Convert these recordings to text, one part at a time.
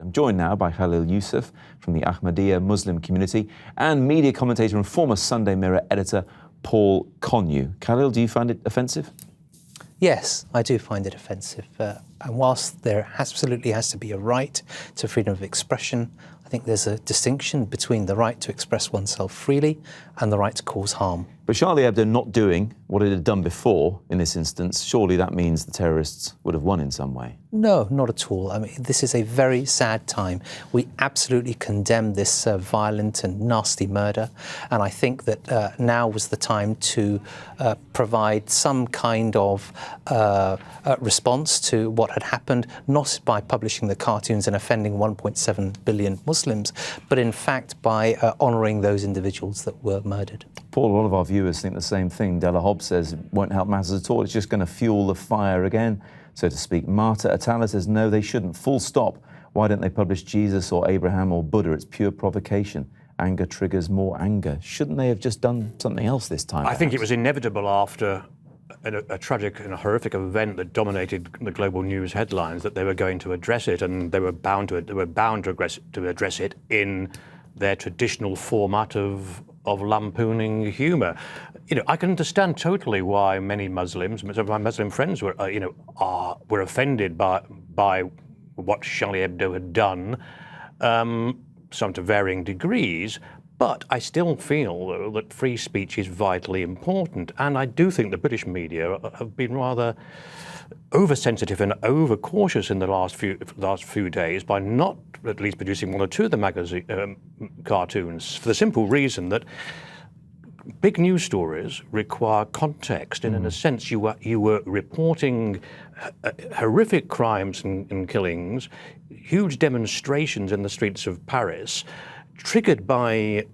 I'm joined now by Khalil Yousuf from the Ahmadiyya Muslim community and media commentator and former Sunday Mirror editor Paul Connew. Khalil, do you find it offensive? Yes, I do find it offensive. And whilst there absolutely has to be a right to freedom of expression, I think there's a distinction between the right to express oneself freely and the right to cause harm. But Charlie Hebdo not doing what it had done before in this instance, surely that means the terrorists would have won in some way? No, not at all. I mean, this is a very sad time. We absolutely condemn this violent and nasty murder. And I think that now was the time to provide some kind of response to what had happened, not by publishing the cartoons and offending 1.7 billion Muslims, but in fact by honouring those individuals that were murdered. Paul, a lot of our viewers think the same thing. Della Hobbs says it won't help matters at all. It's just going to fuel the fire again, so to speak. Marta Atala says, no, they shouldn't. Full stop. Why don't they publish Jesus or Abraham or Buddha? It's pure provocation. Anger triggers more anger. Shouldn't they have just done something else this time? I think it was inevitable after a tragic and a horrific event that dominated the global news headlines that they were going to address it, and they were bound to address it in their traditional format of lampooning humour. You know, I can understand totally why many Muslims, some of my Muslim friends were offended by what Charlie Hebdo had done, some to varying degrees. But I still feel, though, that free speech is vitally important. And I do think the British media have been rather oversensitive and overcautious in the last few days by not at least producing one or two of the magazine cartoons, for the simple reason that big news stories require context. And in a sense, you were reporting horrific crimes and killings, huge demonstrations in the streets of Paris, triggered by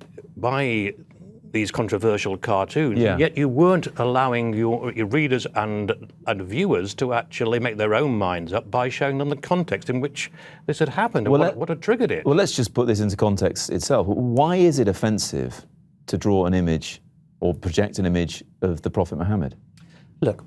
these controversial cartoons, yet you weren't allowing your readers and viewers to actually make their own minds up by showing them the context in which this had happened and what had triggered it. Well, let's just put this into context itself. Why is it offensive to draw an image or project an image of the Prophet Muhammed? Look,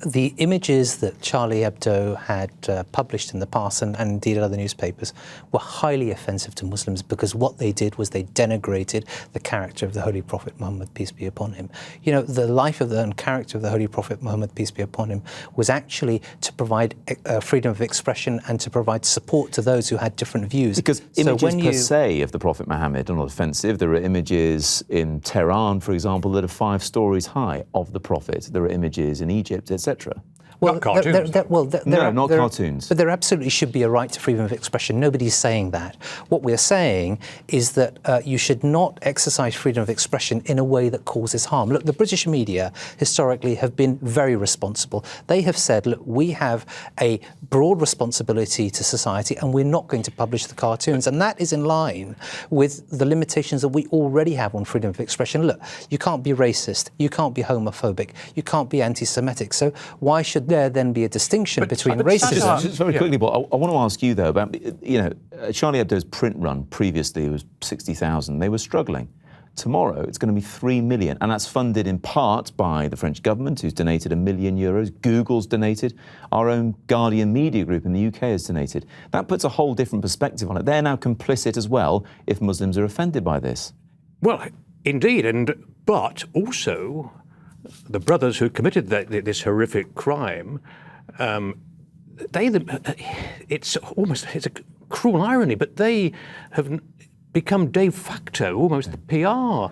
the images that Charlie Hebdo had published in the past, and indeed other newspapers, were highly offensive to Muslims because what they did was they denigrated the character of the Holy Prophet Muhammad, peace be upon him. You know, the life of and character of the Holy Prophet Muhammad, peace be upon him, was actually to provide freedom of expression and to provide support to those who had different views. Because images per se of the Prophet Muhammad are not offensive. There are images in Tehran, for example, that are 5 stories high of the Prophet. There are images in Egypt, etc. Well, not cartoons. Not cartoons. But there absolutely should be a right to freedom of expression. Nobody's saying that. What we're saying is that you should not exercise freedom of expression in a way that causes harm. Look, the British media historically have been very responsible. They have said, look, we have a broad responsibility to society and we're not going to publish the cartoons. And that is in line with the limitations that we already have on freedom of expression. Look, you can't be racist, you can't be homophobic, you can't be anti-Semitic. So why should there then be a distinction between racism? Just very quickly, Paul, I want to ask you, though, about, Charlie Hebdo's print run previously was 60,000. They were struggling. Tomorrow, it's going to be 3 million, and that's funded in part by the French government, who's donated €1 million. Google's donated. Our own Guardian media group in the UK has donated. That puts a whole different perspective on it. They're now complicit as well if Muslims are offended by this. Well, indeed, but also the brothers who committed this horrific crime, it's a cruel irony, but they have become de facto almost the PR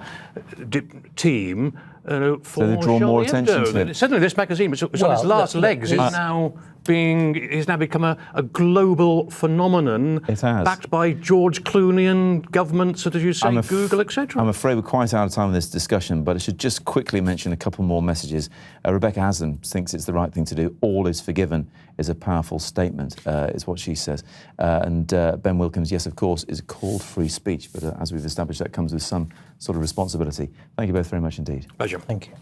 team for so they draw more attention to it. Suddenly this magazine, which was on its last legs, is now become a global phenomenon. It has. Backed by George Clooney and governments, as you say, Google, etc. I'm afraid we're quite out of time in this discussion, but I should just quickly mention a couple more messages. Rebecca Haslam thinks it's the right thing to do. All is forgiven is a powerful statement, is what she says. And Ben Wilkins, yes, of course, is called free speech, but as we've established, that comes with some sort of responsibility. Thank you both very much indeed. Pleasure. Thank you.